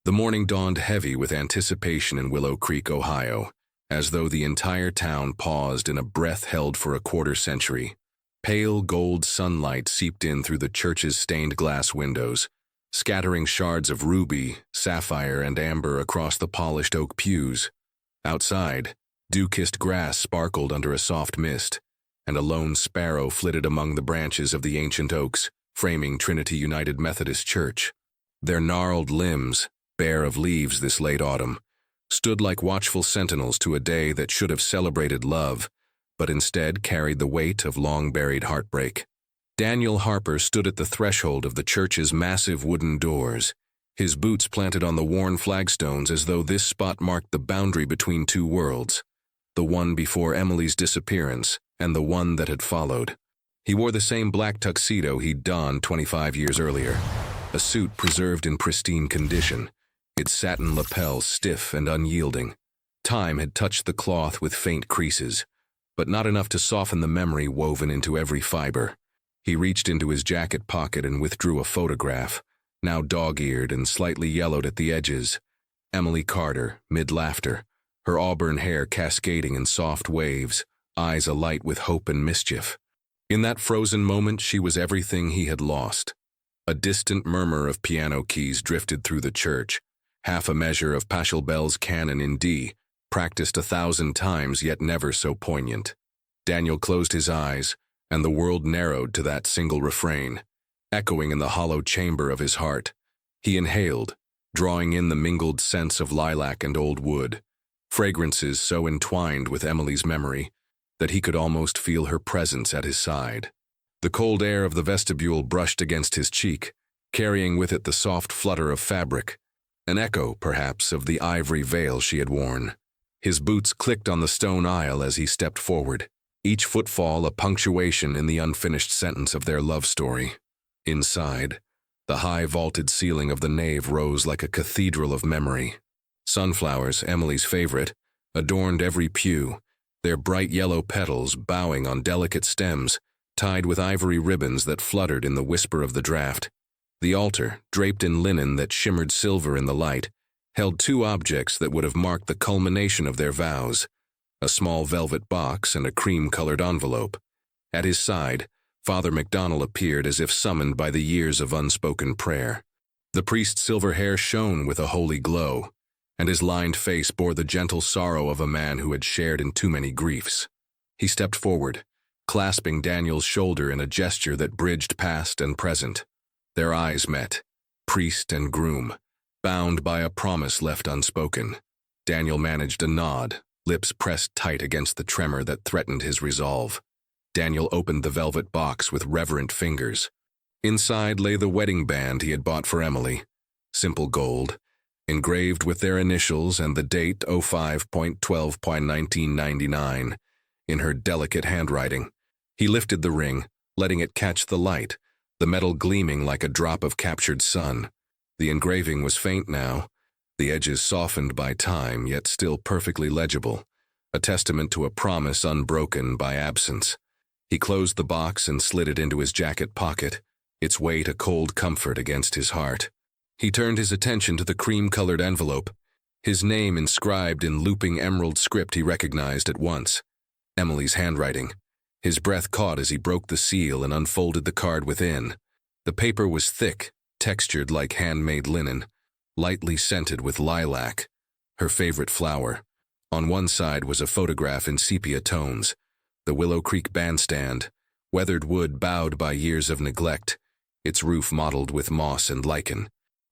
The morning dawned heavy with anticipation in Willow Creek, Ohio, as though the entire town paused in a breath held for a quarter century. Pale gold sunlight seeped in through the church's stained glass windows, scattering shards of ruby, sapphire, and amber across the polished oak pews. Outside, dew-kissed grass sparkled under a soft mist, and a lone sparrow flitted among the branches of the ancient oaks, framing Trinity United Methodist Church. Their gnarled limbs, bare of leaves this late autumn, stood like watchful sentinels to a day that should have celebrated love, but instead carried the weight of long-buried heartbreak. Daniel Harper stood at the threshold of the church's massive wooden doors, his boots planted on the worn flagstones as though this spot marked the boundary between two worlds, the one before Emily's disappearance and the one that had followed. He wore the same black tuxedo he'd donned 25 years earlier, a suit preserved in pristine condition, its satin lapels stiff and unyielding. Time had touched the cloth with faint creases, but not enough to soften the memory woven into every fiber. He reached into his jacket pocket and withdrew a photograph, now dog-eared and slightly yellowed at the edges. Emily Carter, mid-laughter, her auburn hair cascading in soft waves, eyes alight with hope and mischief. In that frozen moment, she was everything he had lost. A distant murmur of piano keys drifted through the church, half a measure of Pachelbel's canon in D, practiced 1,000 times yet never so poignant. Daniel closed his eyes, and the world narrowed to that single refrain, echoing in the hollow chamber of his heart. He inhaled, drawing in the mingled scents of lilac and old wood, fragrances so entwined with Emily's memory that he could almost feel her presence at his side. The cold air of the vestibule brushed against his cheek, carrying with it the soft flutter of fabric, an echo, perhaps, of the ivory veil she had worn. His boots clicked on the stone aisle as he stepped forward, each footfall a punctuation in the unfinished sentence of their love story. Inside, the high vaulted ceiling of the nave rose like a cathedral of memory. Sunflowers, Emily's favorite, adorned every pew, their bright yellow petals bowing on delicate stems, tied with ivory ribbons that fluttered in the whisper of the draught. The altar, draped in linen that shimmered silver in the light, held two objects that would have marked the culmination of their vows, a small velvet box and a cream-colored envelope. At his side, Father McDonnell appeared as if summoned by the years of unspoken prayer. The priest's silver hair shone with a holy glow, and his lined face bore the gentle sorrow of a man who had shared in too many griefs. He stepped forward, clasping Daniel's shoulder in a gesture that bridged past and present. Their eyes met, priest and groom, bound by a promise left unspoken. Daniel managed a nod, lips pressed tight against the tremor that threatened his resolve. Daniel opened the velvet box with reverent fingers. Inside lay the wedding band he had bought for Emily, simple gold, engraved with their initials and the date 05.12.1999 in her delicate handwriting. He lifted the ring, letting it catch the light, the metal gleaming like a drop of captured sun. The engraving was faint now, the edges softened by time yet still perfectly legible, a testament to a promise unbroken by absence. He closed the box and slid it into his jacket pocket, its weight a cold comfort against his heart. He turned his attention to the cream-colored envelope, his name inscribed in looping emerald script he recognized at once. Emily's handwriting. His breath caught as he broke the seal and unfolded the card within. The paper was thick, textured like handmade linen, lightly scented with lilac, her favorite flower. On one side was a photograph in sepia tones, the Willow Creek bandstand, weathered wood bowed by years of neglect, its roof mottled with moss and lichen.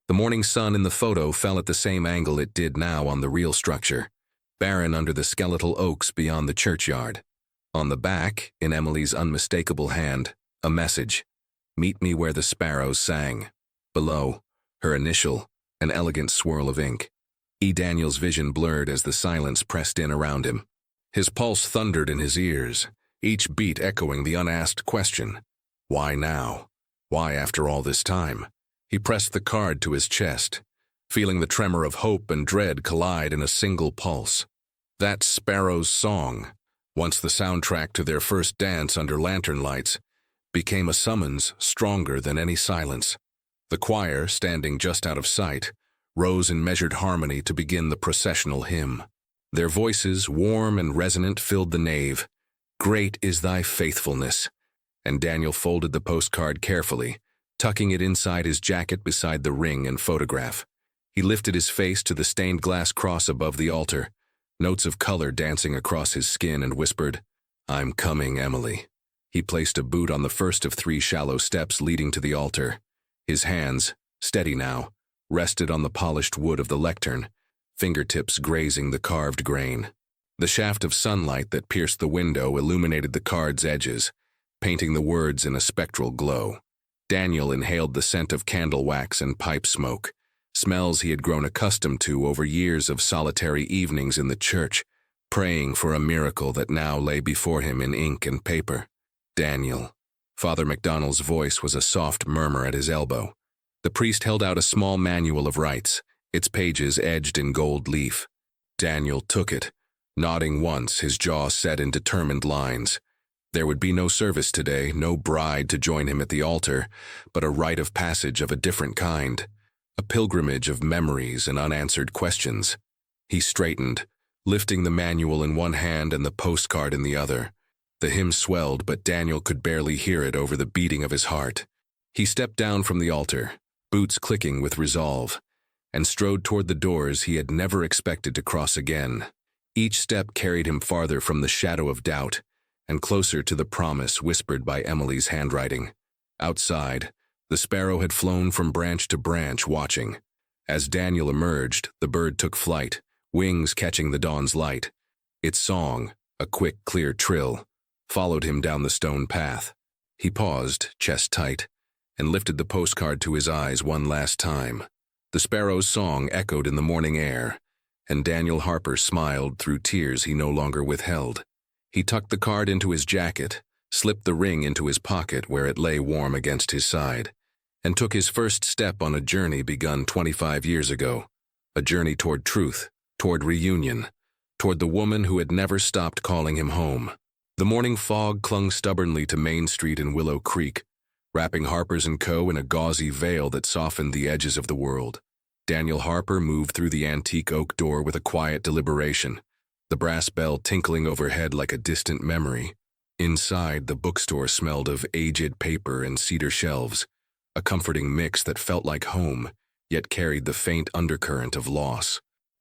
The morning sun in the photo fell at the same angle it did now on the real structure, barren under the skeletal oaks beyond the churchyard. On the back, in Emily's unmistakable hand, a message, "Meet me where the sparrows sang." Below, her initial, an elegant swirl of ink. Daniel's vision blurred as the silence pressed in around him. His pulse thundered in his ears, each beat echoing the unasked question, why now? Why after all this time? He pressed the card to his chest, feeling the tremor of hope and dread collide in a single pulse. That sparrow's song, once the soundtrack to their first dance under lantern lights, became a summons stronger than any silence. The choir, standing just out of sight, rose in measured harmony to begin the processional hymn. Their voices, warm and resonant, filled the nave. "Great is thy faithfulness." And Daniel folded the postcard carefully, tucking it inside his jacket beside the ring and photograph. He lifted his face to the stained glass cross above the altar, notes of color dancing across his skin, and whispered, "I'm coming, Emily." He placed a boot on the first of 3 shallow steps leading to the altar. His hands, steady now, rested on the polished wood of the lectern, fingertips grazing the carved grain. The shaft of sunlight that pierced the window illuminated the card's edges, painting the words in a spectral glow. Daniel inhaled the scent of candle wax and pipe smoke, smells he had grown accustomed to over years of solitary evenings in the church, praying for a miracle that now lay before him in ink and paper. "Daniel." Father McDonald's voice was a soft murmur at his elbow. The priest held out a small manual of rites, its pages edged in gold leaf. Daniel took it, nodding once, his jaw set in determined lines. There would be no service today, no bride to join him at the altar, but a rite of passage of a different kind, a pilgrimage of memories and unanswered questions. He straightened, lifting the manual in one hand and the postcard in the other. The hymn swelled, but Daniel could barely hear it over the beating of his heart. He stepped down from the altar, boots clicking with resolve, and strode toward the doors he had never expected to cross again. Each step carried him farther from the shadow of doubt, and closer to the promise whispered by Emily's handwriting. Outside, the sparrow had flown from branch to branch, watching. As Daniel emerged, the bird took flight, wings catching the dawn's light. Its song, a quick, clear trill, followed him down the stone path. He paused, chest tight, and lifted the postcard to his eyes one last time. The sparrow's song echoed in the morning air, and Daniel Harper smiled through tears he no longer withheld. He tucked the card into his jacket, slipped the ring into his pocket where it lay warm against his side, and took his first step on a journey begun 25 years ago, a journey toward truth, toward reunion, toward the woman who had never stopped calling him home. The morning fog clung stubbornly to Main Street and Willow Creek, wrapping Harper's & Co. in a gauzy veil that softened the edges of the world. Daniel Harper moved through the antique oak door with a quiet deliberation, the brass bell tinkling overhead like a distant memory. Inside, the bookstore smelled of aged paper and cedar shelves, a comforting mix that felt like home, yet carried the faint undercurrent of loss.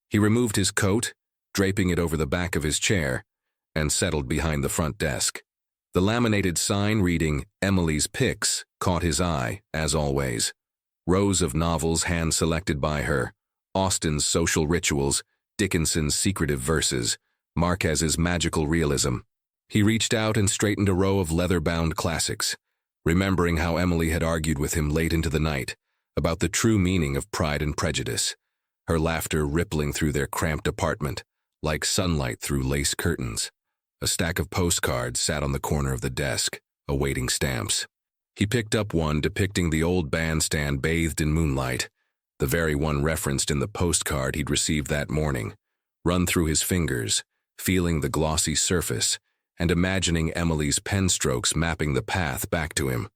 He removed his coat, draping it over the back of his chair, and settled behind the front desk. The laminated sign reading "Emily's Picks" caught his eye, as always. Rows of novels hand-selected by her, Austen's social rituals, Dickinson's secretive verses, Marquez's magical realism. He reached out and straightened a row of leather-bound classics, remembering how Emily had argued with him late into the night about the true meaning of Pride and Prejudice, her laughter rippling through their cramped apartment, like sunlight through lace curtains. A stack of postcards sat on the corner of the desk, awaiting stamps. He picked up one depicting the old bandstand bathed in moonlight, the very one referenced in the postcard he'd received that morning, run through his fingers, feeling the glossy surface, and imagining Emily's pen strokes mapping the path back to him.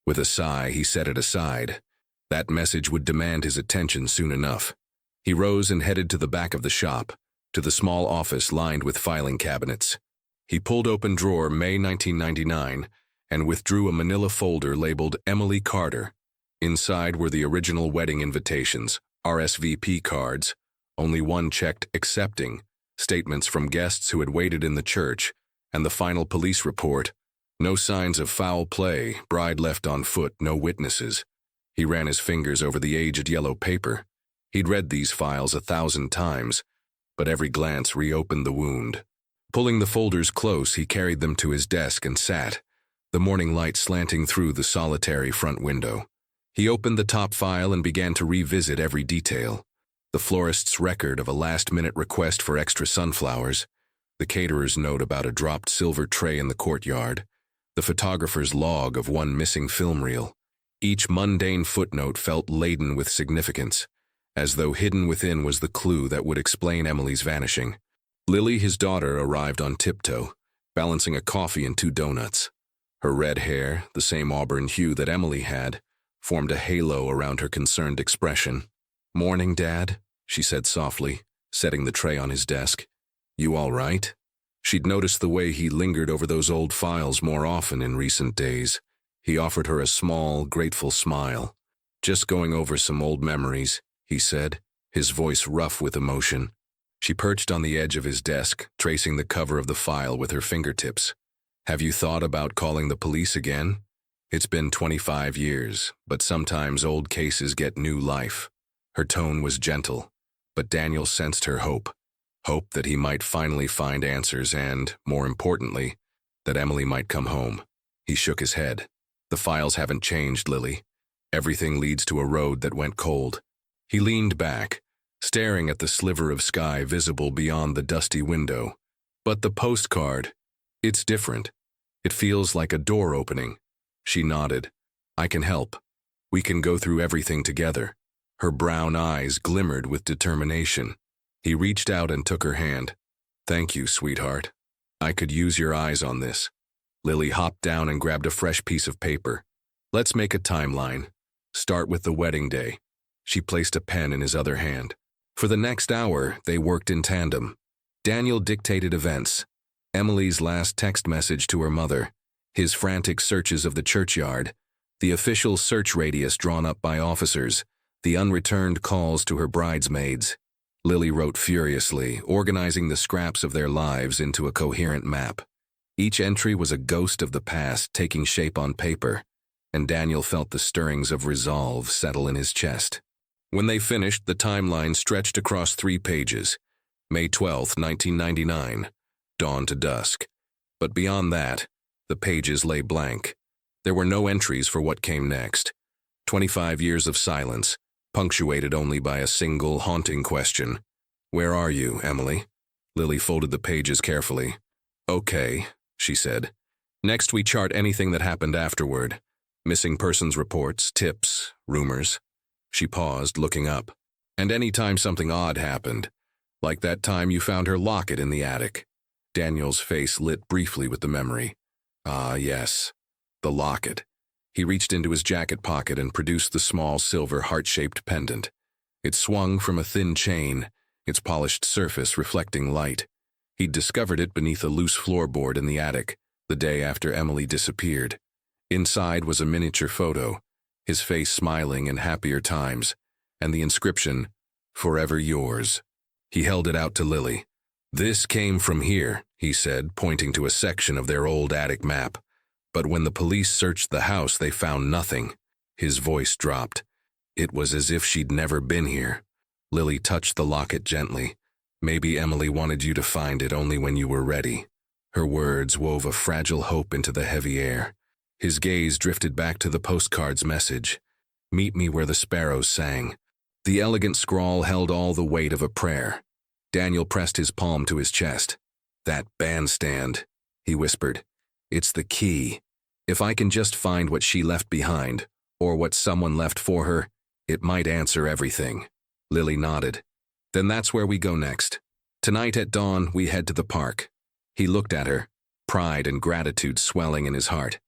With a sigh, he set it aside. That message would demand his attention soon enough. He rose and headed to the back of the shop, to the small office lined with filing cabinets. He pulled open drawer May 1999 and withdrew a manila folder labeled Emily Carter. Inside were the original wedding invitations, RSVP cards, only one checked accepting, statements from guests who had waited in the church, and the final police report. No signs of foul play, bride left on foot, no witnesses. He ran his fingers over the aged yellow paper. He'd read these files 1,000 times, but every glance reopened the wound. Pulling the folders close, he carried them to his desk and sat, the morning light slanting through the solitary front window. He opened the top file and began to revisit every detail. The florist's record of a last-minute request for extra sunflowers, the caterer's note about a dropped silver tray in the courtyard, the photographer's log of one missing film reel. Each mundane footnote felt laden with significance, as though hidden within was the clue that would explain Emily's vanishing. Lily, his daughter, arrived on tiptoe, balancing a coffee and 2 donuts. Her red hair, the same auburn hue that Emily had, formed a halo around her concerned expression. "Morning, Dad," she said softly, setting the tray on his desk. "You all right?" She'd noticed the way he lingered over those old files more often in recent days. He offered her a small, grateful smile. "Just going over some old memories," he said, his voice rough with emotion. She perched on the edge of his desk, tracing the cover of the file with her fingertips. "Have you thought about calling the police again? It's been 25 years, but sometimes old cases get new life." Her tone was gentle, but Daniel sensed her hope. Hope that he might finally find answers and, more importantly, that Emily might come home. He shook his head. "The files haven't changed, Lily. Everything leads to a road that went cold." He leaned back, staring at the sliver of sky visible beyond the dusty window. "But the postcard, it's different. It feels like a door opening." She nodded. "I can help. We can go through everything together." Her brown eyes glimmered with determination. He reached out and took her hand. "Thank you, sweetheart. I could use your eyes on this." Lily hopped down and grabbed a fresh piece of paper. "Let's make a timeline. Start with the wedding day." She placed a pen in his other hand. For the next hour, they worked in tandem. Daniel dictated events. Emily's last text message to her mother, his frantic searches of the churchyard, the official search radius drawn up by officers, the unreturned calls to her bridesmaids. Lily wrote furiously, organizing the scraps of their lives into a coherent map. Each entry was a ghost of the past taking shape on paper, and Daniel felt the stirrings of resolve settle in his chest. When they finished, the timeline stretched across 3 pages. May 12, 1999, dawn to dusk. But beyond that, the pages lay blank. There were no entries for what came next. 25 years of silence, punctuated only by a single haunting question. "Where are you, Emily?" Lily folded the pages carefully. "Okay," she said. "Next we chart anything that happened afterward. Missing persons reports, tips, rumors." She paused, looking up. "And any time something odd happened, like that time you found her locket in the attic." Daniel's face lit briefly with the memory. Ah, yes, the locket. He reached into his jacket pocket and produced the small silver heart-shaped pendant. It swung from a thin chain, its polished surface reflecting light. He'd discovered it beneath a loose floorboard in the attic, the day after Emily disappeared. Inside was a miniature photo, his face smiling in happier times, and the inscription, "Forever yours." He held it out to Lily. "This came from here," he said, pointing to a section of their old attic map. "But when the police searched the house, they found nothing." His voice dropped. It was as if she'd never been here. Lily touched the locket gently. "Maybe Emily wanted you to find it only when you were ready." Her words wove a fragile hope into the heavy air. His gaze drifted back to the postcard's message. "Meet me where the sparrows sang." The elegant scrawl held all the weight of a prayer. Daniel pressed his palm to his chest. "That bandstand," he whispered. "It's the key. If I can just find what she left behind, or what someone left for her, it might answer everything." Lily nodded. "Then that's where we go next. Tonight at dawn, we head to the park." He looked at her, pride and gratitude swelling in his heart.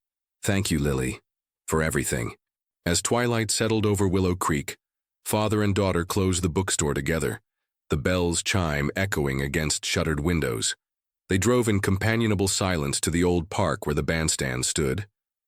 "Thank you, Lily, for everything." As twilight settled over Willow Creek, father and daughter closed the bookstore together, the bell's chime echoing against shuttered windows. They drove in companionable silence to the old park where the bandstand stood,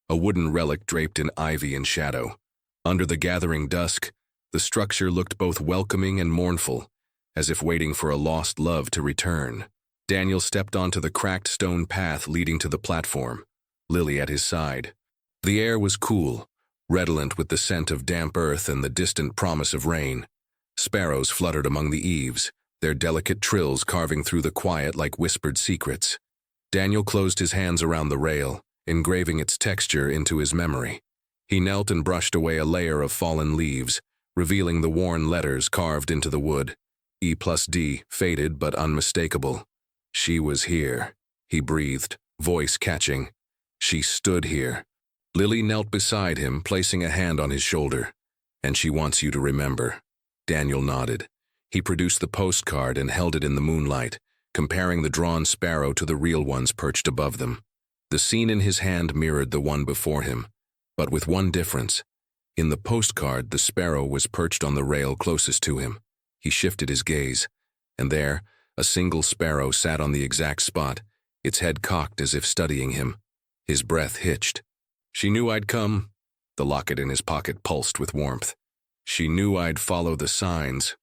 a wooden relic draped in ivy and shadow. Under the gathering dusk, the structure looked both welcoming and mournful, as if waiting for a lost love to return. Daniel stepped onto the cracked stone path leading to the platform, Lily at his side. The air was cool, redolent with the scent of damp earth and the distant promise of rain. Sparrows fluttered among the eaves, their delicate trills carving through the quiet like whispered secrets. Daniel closed his hands around the rail, engraving its texture into his memory. He knelt and brushed away a layer of fallen leaves, revealing the worn letters carved into the wood. E+D, faded but unmistakable. She was here, he breathed, voice catching. She stood here. Lily knelt beside him, placing a hand on his shoulder. "And she wants you to remember." Daniel nodded. He produced the postcard and held it in the moonlight, comparing the drawn sparrow to the real ones perched above them. The scene in his hand mirrored the one before him, but with one difference. In the postcard, the sparrow was perched on the rail closest to him. He shifted his gaze, and there, a single sparrow sat on the exact spot, its head cocked as if studying him. His breath hitched. "She knew I'd come." The locket in his pocket pulsed with warmth. "She knew I'd follow the signs."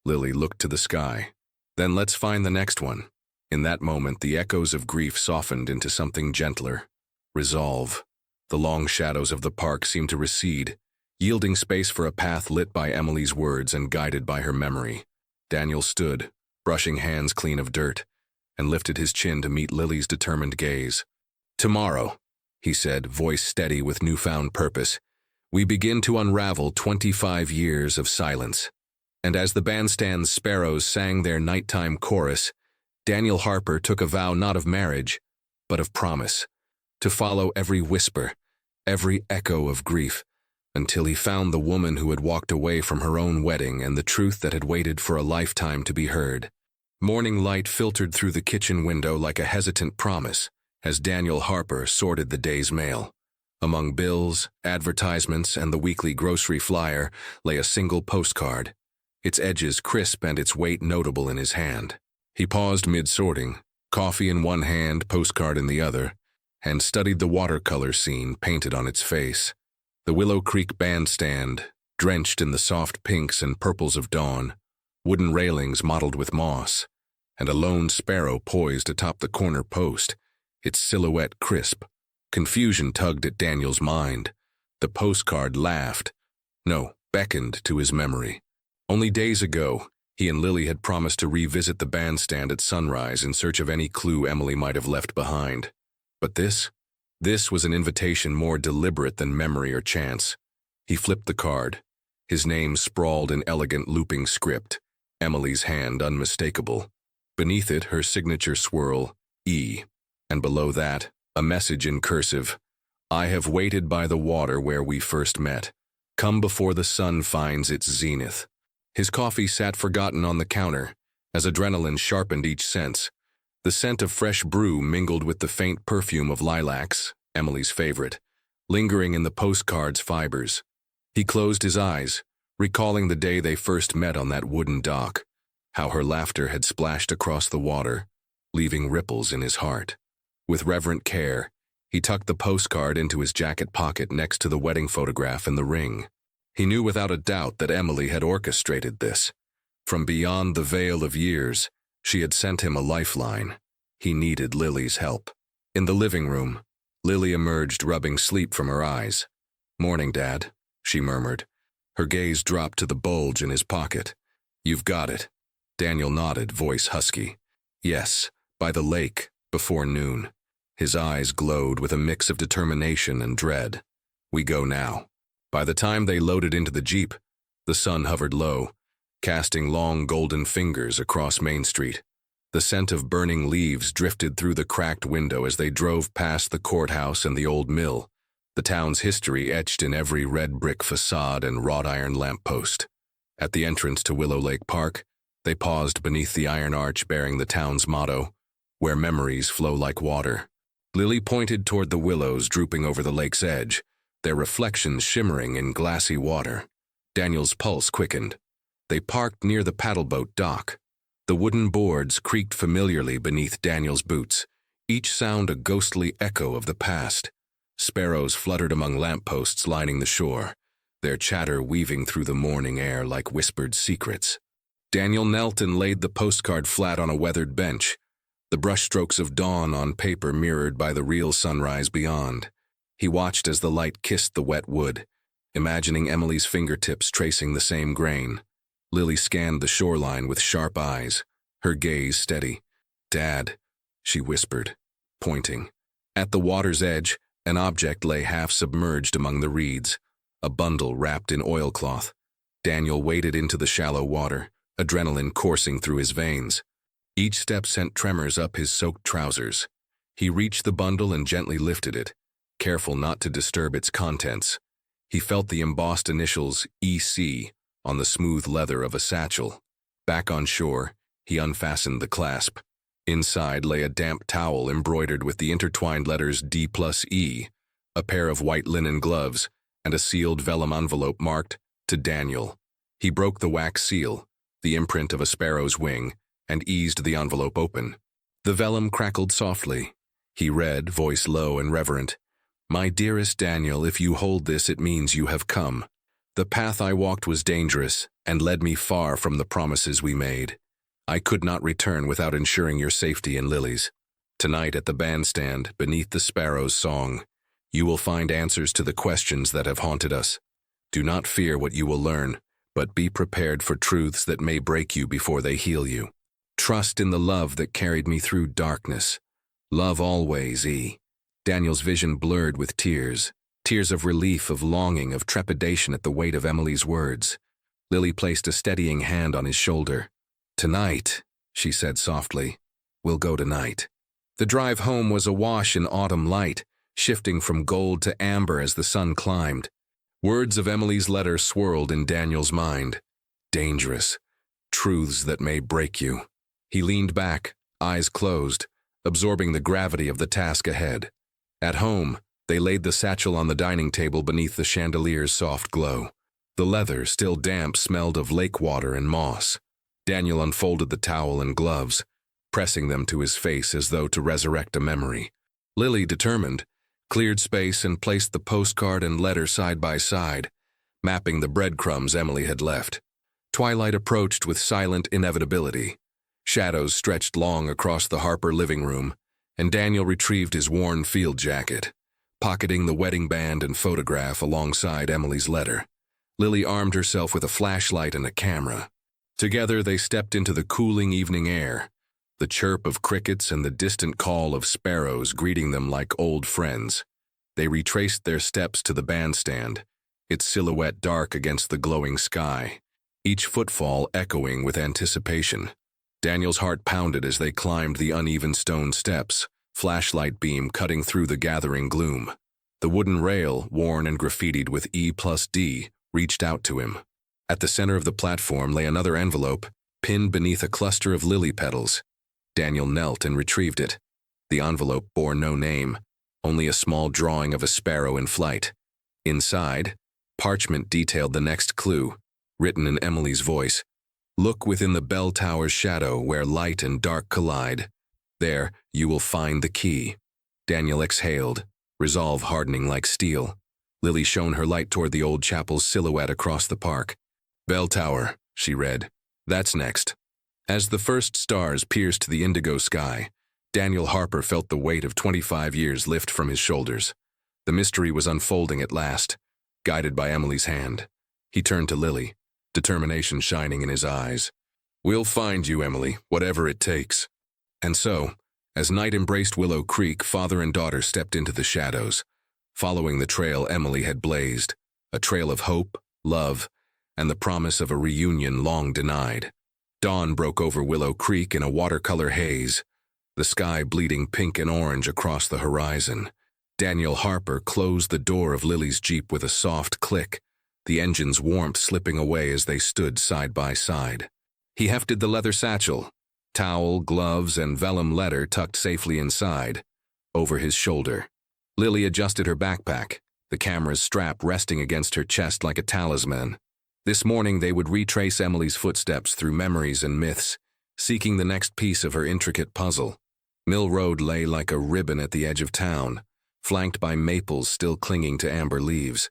Lily looked to the sky. "Then let's find the next one." In that moment, the echoes of grief softened into something gentler. Resolve. The long shadows of the park seemed to recede, yielding space for a path lit by Emily's words and guided by her memory. Daniel stood, brushing hands clean of dirt, and lifted his chin to meet Lily's determined gaze. "Tomorrow," he said, voice steady with newfound purpose, "we begin to unravel 25 years of silence." And as the bandstand's sparrows sang their nighttime chorus, Daniel Harper took a vow not of marriage, but of promise, to follow every whisper, every echo of grief, until he found the woman who had walked away from her own wedding and the truth that had waited for a lifetime to be heard. Morning light filtered through the kitchen window like a hesitant promise as Daniel Harper sorted the day's mail. Among bills, advertisements, and the weekly grocery flyer lay a single postcard, its edges crisp and its weight notable in his hand. He paused mid-sorting, coffee in one hand, postcard in the other, and studied the watercolor scene painted on its face. The Willow Creek bandstand, drenched in the soft pinks and purples of dawn, wooden railings mottled with moss, and a lone sparrow poised atop the corner post, its silhouette crisp. Confusion tugged at Daniel's mind. The postcard laughed. No, beckoned to his memory. Only days ago, he and Lily had promised to revisit the bandstand at sunrise in search of any clue Emily might have left behind. But this was an invitation more deliberate than memory or chance. He flipped the card, his name sprawled in elegant looping script, Emily's hand unmistakable. Beneath it, her signature swirl, E, and below that, a message in cursive, "I have waited by the water where we first met. Come before the sun finds its zenith." His coffee sat forgotten on the counter, as adrenaline sharpened each sense. The scent of fresh brew mingled with the faint perfume of lilacs, Emily's favorite, lingering in the postcard's fibers. He closed his eyes, recalling the day they first met on that wooden dock, how her laughter had splashed across the water, leaving ripples in his heart. With reverent care, he tucked the postcard into his jacket pocket next to the wedding photograph and the ring. He knew without a doubt that Emily had orchestrated this. From beyond the veil of years, she had sent him a lifeline. He needed Lily's help. In the living room, Lily emerged, rubbing sleep from her eyes. "Morning, Dad," she murmured. Her gaze dropped to the bulge in his pocket. "You've got it." Daniel nodded, voice husky. "Yes, by the lake, before noon." His eyes glowed with a mix of determination and dread. "We go now." By the time they loaded into the Jeep, the sun hovered low, casting long golden fingers across Main Street. The scent of burning leaves drifted through the cracked window as they drove past the courthouse and the old mill, the town's history etched in every red brick facade and wrought iron lamppost. At the entrance to Willow Lake Park, they paused beneath the iron arch bearing the town's motto, "Where memories flow like water." Lily pointed toward the willows drooping over the lake's edge, their reflections shimmering in glassy water. Daniel's pulse quickened. They parked near the paddleboat dock. The wooden boards creaked familiarly beneath Daniel's boots, each sound a ghostly echo of the past. Sparrows fluttered among lampposts lining the shore, their chatter weaving through the morning air like whispered secrets. Daniel knelt and laid the postcard flat on a weathered bench, the brushstrokes of dawn on paper mirrored by the real sunrise beyond. He watched as the light kissed the wet wood, imagining Emily's fingertips tracing the same grain. Lily scanned the shoreline with sharp eyes, her gaze steady. "Dad," she whispered, pointing. At the water's edge, an object lay half submerged among the reeds, a bundle wrapped in oilcloth. Daniel waded into the shallow water, adrenaline coursing through his veins. Each step sent tremors up his soaked trousers. He reached the bundle and gently lifted it, careful not to disturb its contents. He felt the embossed initials EC on the smooth leather of a satchel. Back on shore, he unfastened the clasp. Inside lay a damp towel embroidered with the intertwined letters D+E, a pair of white linen gloves, and a sealed vellum envelope marked, "To Daniel." He broke the wax seal, the imprint of a sparrow's wing, and eased the envelope open. The vellum crackled softly. He read, voice low and reverent, "My dearest Daniel, if you hold this, it means you have come. The path I walked was dangerous and led me far from the promises we made. I could not return without ensuring your safety and Lily's. Tonight at the bandstand, beneath the sparrow's song, you will find answers to the questions that have haunted us. Do not fear what you will learn, but be prepared for truths that may break you before they heal you. Trust in the love that carried me through darkness. Love always, E." Daniel's vision blurred with tears of relief, of longing, of trepidation at the weight of Emily's words. Lily placed a steadying hand on his shoulder. "Tonight," she said softly, "we'll go tonight." The drive home was awash in autumn light, shifting from gold to amber as the sun climbed. Words of Emily's letter swirled in Daniel's mind. Dangerous. Truths that may break you. He leaned back, eyes closed, absorbing the gravity of the task ahead. At home, they laid the satchel on the dining table beneath the chandelier's soft glow. The leather, still damp, smelled of lake water and moss. Daniel unfolded the towel and gloves, pressing them to his face as though to resurrect a memory. Lily, determined, cleared space and placed the postcard and letter side by side, mapping the breadcrumbs Emily had left. Twilight approached with silent inevitability. Shadows stretched long across the Harper living room, and Daniel retrieved his worn field jacket, pocketing the wedding band and photograph alongside Emily's letter. Lily armed herself with a flashlight and a camera. Together they stepped into the cooling evening air, the chirp of crickets and the distant call of sparrows greeting them like old friends. They retraced their steps to the bandstand, its silhouette dark against the glowing sky, each footfall echoing with anticipation. Daniel's heart pounded as they climbed the uneven stone steps, flashlight beam cutting through the gathering gloom. The wooden rail, worn and graffitied with E+D, reached out to him. At the center of the platform lay another envelope, pinned beneath a cluster of lily petals. Daniel knelt and retrieved it. The envelope bore no name, only a small drawing of a sparrow in flight. Inside, parchment detailed the next clue, written in Emily's voice. "Look within the bell tower's shadow where light and dark collide. There, you will find the key." Daniel exhaled, resolve hardening like steel. Lily shone her light toward the old chapel's silhouette across the park. "Bell tower," she read. "That's next." As the first stars pierced the indigo sky, Daniel Harper felt the weight of 25 years lift from his shoulders. The mystery was unfolding at last, guided by Emily's hand. He turned to Lily, determination shining in his eyes. "We'll find you, Emily, whatever it takes." And so, as night embraced Willow Creek, father and daughter stepped into the shadows, following the trail Emily had blazed, a trail of hope, love, and the promise of a reunion long denied. Dawn broke over Willow Creek in a watercolor haze, the sky bleeding pink and orange across the horizon. Daniel Harper closed the door of Lily's Jeep with a soft click, the engine's warmth slipping away as they stood side by side. He hefted the leather satchel, towel, gloves, and vellum letter tucked safely inside, over his shoulder. Lily adjusted her backpack, the camera's strap resting against her chest like a talisman. This morning they would retrace Emily's footsteps through memories and myths, seeking the next piece of her intricate puzzle. Mill Road lay like a ribbon at the edge of town, flanked by maples still clinging to amber leaves.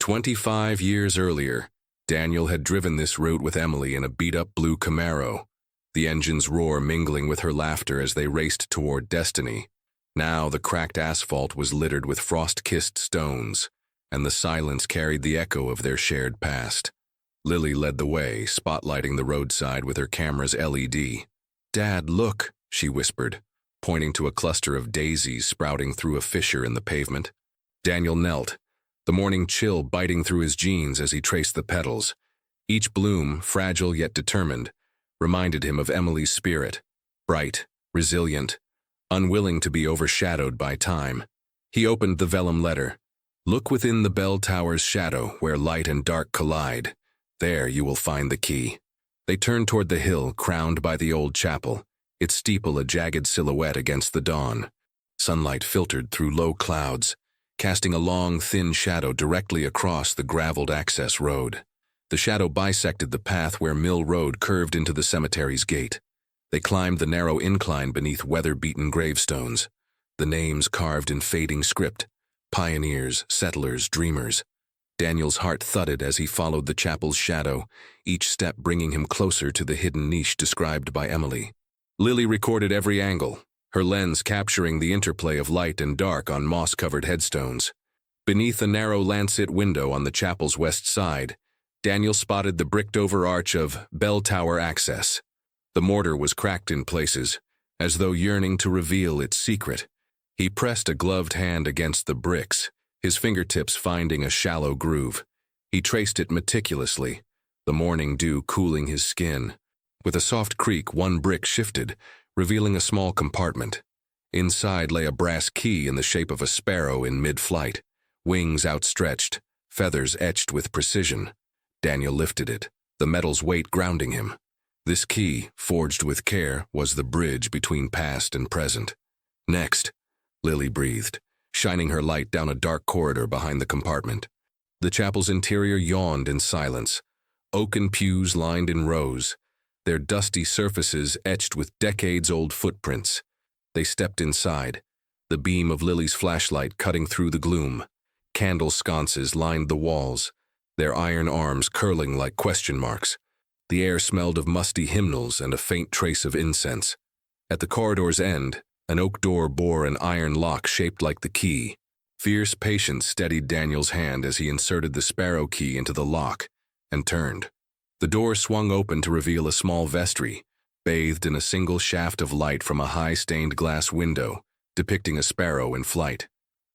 25 years earlier, Daniel had driven this route with Emily in a beat-up blue Camaro, the engine's roar mingling with her laughter as they raced toward destiny. Now the cracked asphalt was littered with frost-kissed stones, and the silence carried the echo of their shared past. Lily led the way, spotlighting the roadside with her camera's LED. "Dad, look," she whispered, pointing to a cluster of daisies sprouting through a fissure in the pavement. Daniel knelt, the morning chill biting through his jeans as he traced the petals. Each bloom, fragile yet determined, reminded him of Emily's spirit, bright, resilient, unwilling to be overshadowed by time. He opened the vellum letter. "Look within the bell tower's shadow where light and dark collide. There you will find the key." They turned toward the hill crowned by the old chapel, its steeple a jagged silhouette against the dawn. Sunlight filtered through low clouds, casting a long, thin shadow directly across the graveled access road. The shadow bisected the path where Mill Road curved into the cemetery's gate. They climbed the narrow incline beneath weather-beaten gravestones, the names carved in fading script: pioneers, settlers, dreamers. Daniel's heart thudded as he followed the chapel's shadow, each step bringing him closer to the hidden niche described by Emily. Lily recorded every angle, her lens capturing the interplay of light and dark on moss-covered headstones. Beneath a narrow lancet window on the chapel's west side, Daniel spotted the bricked-over arch of bell tower access. The mortar was cracked in places, as though yearning to reveal its secret. He pressed a gloved hand against the bricks, his fingertips finding a shallow groove. He traced it meticulously, the morning dew cooling his skin. With a soft creak, one brick shifted, revealing a small compartment. Inside lay a brass key in the shape of a sparrow in mid-flight, wings outstretched, feathers etched with precision. Daniel lifted it, the metal's weight grounding him. This key, forged with care, was the bridge between past and present. Next, Lily breathed, shining her light down a dark corridor behind the compartment. The chapel's interior yawned in silence, oaken pews lined in rows, their dusty surfaces etched with decades-old footprints. They stepped inside, the beam of Lily's flashlight cutting through the gloom. Candle sconces lined the walls, their iron arms curling like question marks. The air smelled of musty hymnals and a faint trace of incense. At the corridor's end, an oak door bore an iron lock shaped like the key. Fierce patience steadied Daniel's hand as he inserted the sparrow key into the lock and turned. The door swung open to reveal a small vestry, bathed in a single shaft of light from a high stained glass window, depicting a sparrow in flight.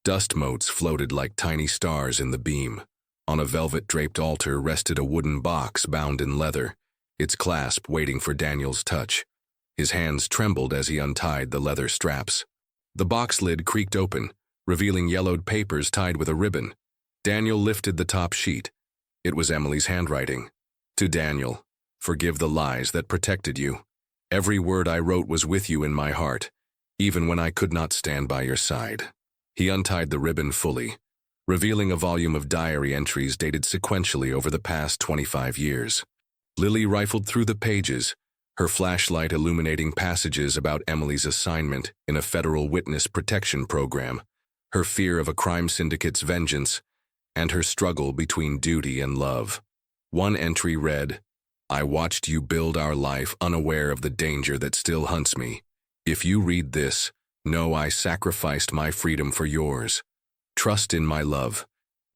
Dust motes floated like tiny stars in the beam. On a velvet-draped altar rested a wooden box bound in leather, its clasp waiting for Daniel's touch. His hands trembled as he untied the leather straps. The box lid creaked open, revealing yellowed papers tied with a ribbon. Daniel lifted the top sheet. It was Emily's handwriting. To Daniel, forgive the lies that protected you. Every word I wrote was with you in my heart, even when I could not stand by your side. He untied the ribbon fully, revealing a volume of diary entries dated sequentially over the past 25 years. Lily rifled through the pages, her flashlight illuminating passages about Emily's assignment in a federal witness protection program, her fear of a crime syndicate's vengeance, and her struggle between duty and love. One entry read, "I watched you build our life unaware of the danger that still hunts me. If you read this, know I sacrificed my freedom for yours. Trust in my love,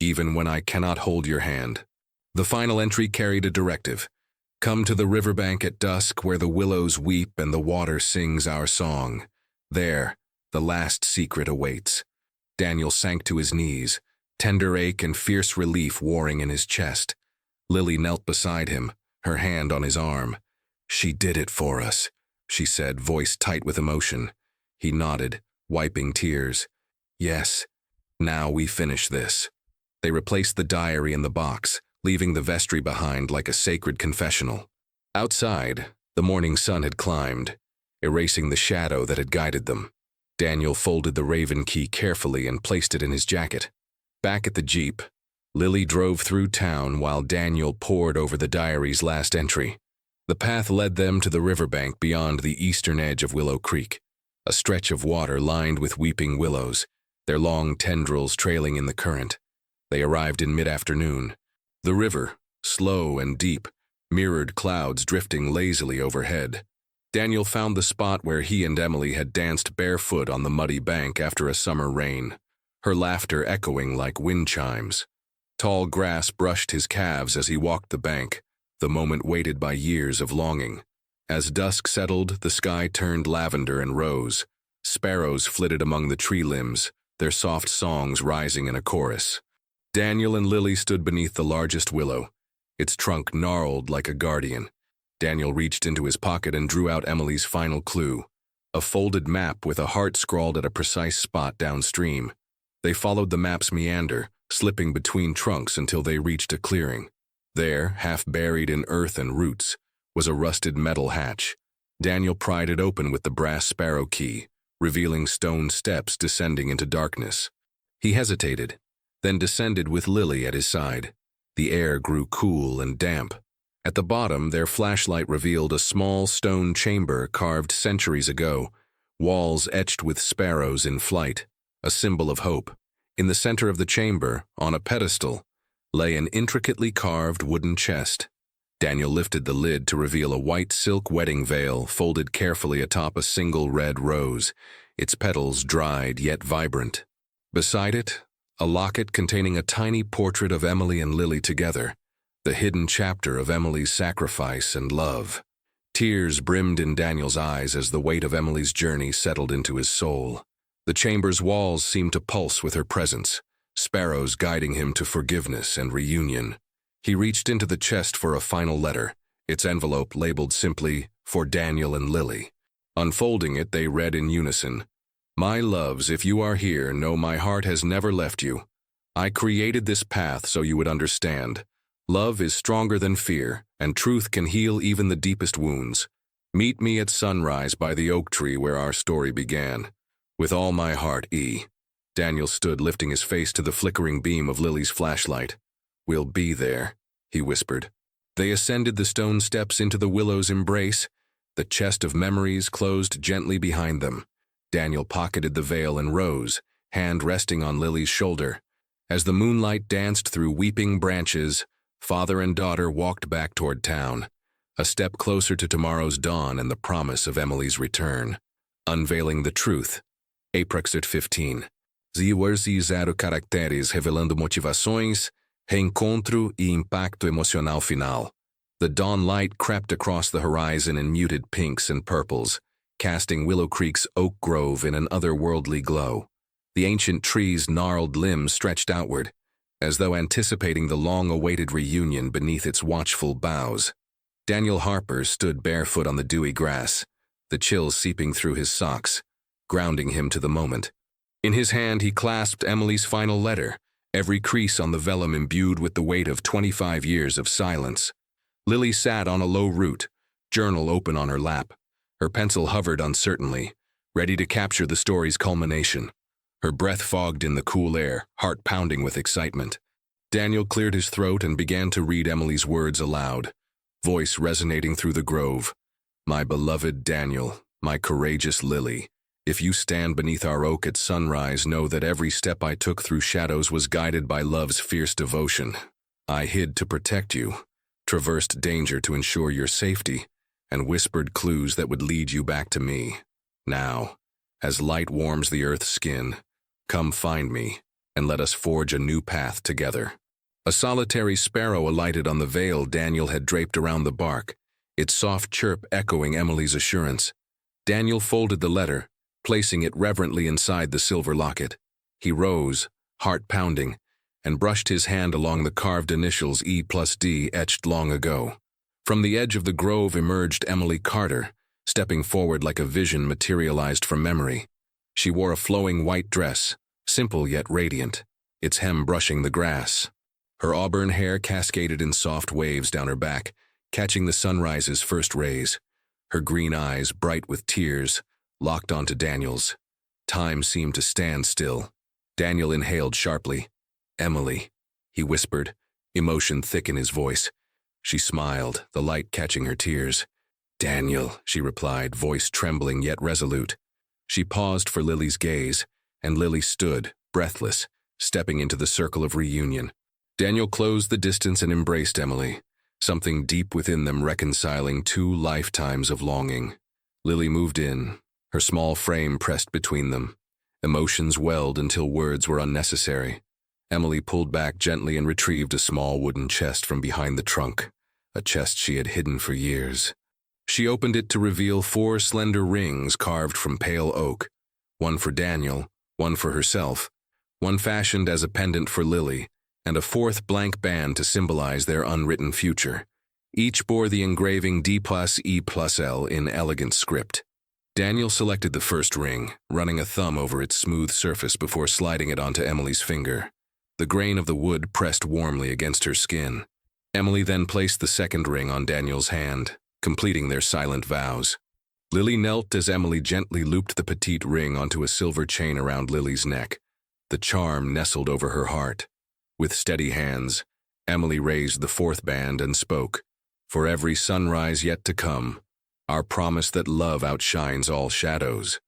even when I cannot hold your hand." The final entry carried a directive. Come to the riverbank at dusk where the willows weep and the water sings our song. There, the last secret awaits. Daniel sank to his knees, tender ache and fierce relief warring in his chest. Lily knelt beside him, her hand on his arm. "She did it for us," she said, voice tight with emotion. He nodded, wiping tears. "Yes, now we finish this." They replaced the diary in the box, leaving the vestry behind like a sacred confessional. Outside, the morning sun had climbed, erasing the shadow that had guided them. Daniel folded the raven key carefully and placed it in his jacket. Back at the Jeep, Lily drove through town while Daniel pored over the diary's last entry. The path led them to the riverbank beyond the eastern edge of Willow Creek, a stretch of water lined with weeping willows, their long tendrils trailing in the current. They arrived in mid-afternoon. The river, slow and deep, mirrored clouds drifting lazily overhead. Daniel found the spot where he and Emily had danced barefoot on the muddy bank after a summer rain, her laughter echoing like wind chimes. Tall grass brushed his calves as he walked the bank, the moment waited by years of longing. As dusk settled, the sky turned lavender and rose. Sparrows flitted among the tree limbs, their soft songs rising in a chorus. Daniel and Lily stood beneath the largest willow, its trunk gnarled like a guardian. Daniel reached into his pocket and drew out Emily's final clue, a folded map with a heart scrawled at a precise spot downstream. They followed the map's meander, slipping between trunks until they reached a clearing. There, half buried in earth and roots, was a rusted metal hatch. Daniel pried it open with the brass sparrow key, revealing stone steps descending into darkness. He hesitated, then descended with Lily at his side. The air grew cool and damp. At the bottom, their flashlight revealed a small stone chamber carved centuries ago, walls etched with sparrows in flight, a symbol of hope. In the center of the chamber, on a pedestal, lay an intricately carved wooden chest. Daniel lifted the lid to reveal a white silk wedding veil folded carefully atop a single red rose, its petals dried yet vibrant. Beside it, a locket containing a tiny portrait of Emily and Lily together, the hidden chapter of Emily's sacrifice and love. Tears brimmed in Daniel's eyes as the weight of Emily's journey settled into his soul. The chamber's walls seemed to pulse with her presence, sparrows guiding him to forgiveness and reunion. He reached into the chest for a final letter, its envelope labeled simply, "For Daniel and Lily." Unfolding it, they read in unison, "My loves, if you are here, know my heart has never left you. I created this path so you would understand. Love is stronger than fear, and truth can heal even the deepest wounds. Meet me at sunrise by the oak tree where our story began. With all my heart, E." Daniel stood lifting his face to the flickering beam of Lily's flashlight. "We'll be there," he whispered. They ascended the stone steps into the willow's embrace. The chest of memories closed gently behind them. Daniel pocketed the veil and rose, hand resting on Lily's shoulder. As the moonlight danced through weeping branches, father and daughter walked back toward town, a step closer to tomorrow's dawn and the promise of Emily's return. Unveiling the truth. Aprexit 15. Words e 0 caracteres revelando motivações, reencontro e impacto emocional final. The dawn light crept across the horizon in muted pinks and purples, casting Willow Creek's oak grove in an otherworldly glow. The ancient tree's gnarled limbs stretched outward, as though anticipating the long-awaited reunion beneath its watchful boughs. Daniel Harper stood barefoot on the dewy grass, the chill seeping through his socks, grounding him to the moment. In his hand he clasped Emily's final letter, every crease on the vellum imbued with the weight of 25 years of silence. Lily sat on a low root, journal open on her lap. Her pencil hovered uncertainly, ready to capture the story's culmination. Her breath fogged in the cool air, heart pounding with excitement. Daniel cleared his throat and began to read Emily's words aloud, voice resonating through the grove. "My beloved Daniel, my courageous Lily, if you stand beneath our oak at sunrise, know that every step I took through shadows was guided by love's fierce devotion. I hid to protect you, traversed danger to ensure your safety, and whispered clues that would lead you back to me. Now, as light warms the earth's skin, come find me, and let us forge a new path together." A solitary sparrow alighted on the veil Daniel had draped around the bark, its soft chirp echoing Emily's assurance. Daniel folded the letter, placing it reverently inside the silver locket. He rose, heart pounding, and brushed his hand along the carved initials E+D etched long ago. From the edge of the grove emerged Emily Carter, stepping forward like a vision materialized from memory. She wore a flowing white dress, simple yet radiant, its hem brushing the grass. Her auburn hair cascaded in soft waves down her back, catching the sunrise's first rays. Her green eyes, bright with tears, locked onto Daniel's. Time seemed to stand still. Daniel inhaled sharply. "Emily," he whispered, emotion thick in his voice. She smiled, the light catching her tears. "Daniel," she replied, voice trembling yet resolute. She paused for Lily's gaze, and Lily stood, breathless, stepping into the circle of reunion. Daniel closed the distance and embraced Emily, something deep within them reconciling two lifetimes of longing. Lily moved in, her small frame pressed between them. Emotions welled until words were unnecessary. Emily pulled back gently and retrieved a small wooden chest from behind the trunk, a chest she had hidden for years. She opened it to reveal 4 slender rings carved from pale oak, one for Daniel, one for herself, one fashioned as a pendant for Lily, and a 4th blank band to symbolize their unwritten future. Each bore the engraving D+E+L in elegant script. Daniel selected the first ring, running a thumb over its smooth surface before sliding it onto Emily's finger. The grain of the wood pressed warmly against her skin. Emily then placed the second ring on Daniel's hand, completing their silent vows. Lily knelt as Emily gently looped the petite ring onto a silver chain around Lily's neck. the charm nestled over her heart. With steady hands, Emily raised the fourth band and spoke, "For every sunrise yet to come, our promise that love outshines all shadows."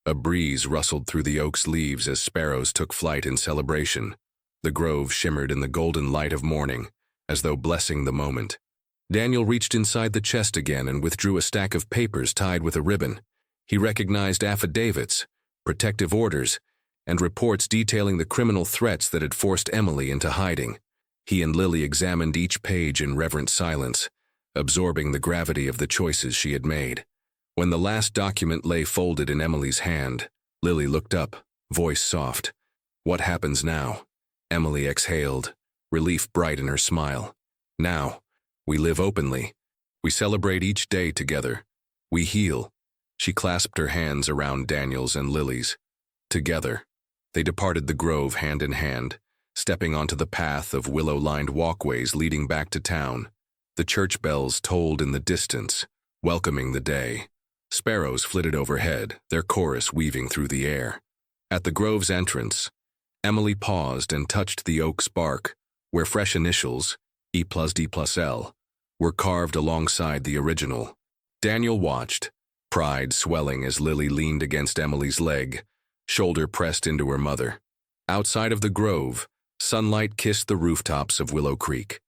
A breeze rustled through the oak's leaves as sparrows took flight in celebration. The grove shimmered in the golden light of morning, as though blessing the moment. Daniel reached inside the chest again and withdrew a stack of papers tied with a ribbon. He recognized affidavits, protective orders, and reports detailing the criminal threats that had forced Emily into hiding. He and Lily examined each page in reverent silence, absorbing the gravity of the choices she had made. When the last document lay folded in Emily's hand, Lily looked up, voice soft. "What happens now?" Emily exhaled, relief bright in her smile. "Now, we live openly. We celebrate each day together. We heal." She clasped her hands around Daniel's and Lily's. Together, they departed the grove hand in hand, stepping onto the path of willow-lined walkways leading back to town. The church bells tolled in the distance, welcoming the day. Sparrows flitted overhead, their chorus weaving through the air. At the grove's entrance, Emily paused and touched the oak's bark, where fresh initials, E+D+L, were carved alongside the original. Daniel watched, pride swelling as Lily leaned against Emily's leg, shoulder pressed into her mother. Outside of the grove, sunlight kissed the rooftops of Willow Creek.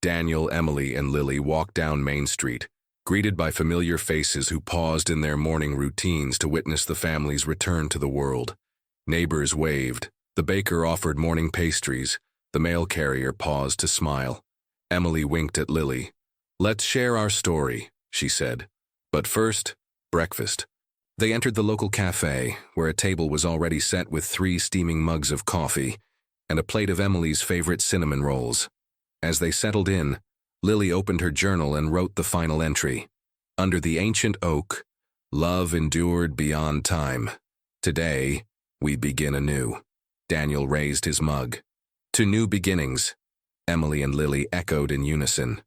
Daniel, Emily, and Lily walked down Main Street, greeted by familiar faces who paused in their morning routines to witness the family's return to the world. Neighbors waved. The baker offered morning pastries. The mail carrier paused to smile. Emily winked at Lily. "Let's share our story," she said. "But first, breakfast." They entered the local cafe, where a table was already set with 3 steaming mugs of coffee and a plate of Emily's favorite cinnamon rolls. As they settled in, Lily opened her journal and wrote the final entry. "Under the ancient oak, love endured beyond time. Today, we begin anew." Daniel raised his mug. "To new beginnings." Emily and Lily echoed in unison.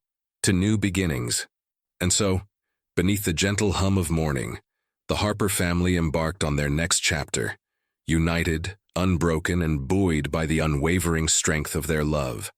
"To new beginnings." And so, beneath the gentle hum of morning, the Harper family embarked on their next chapter, united, unbroken, and buoyed by the unwavering strength of their love.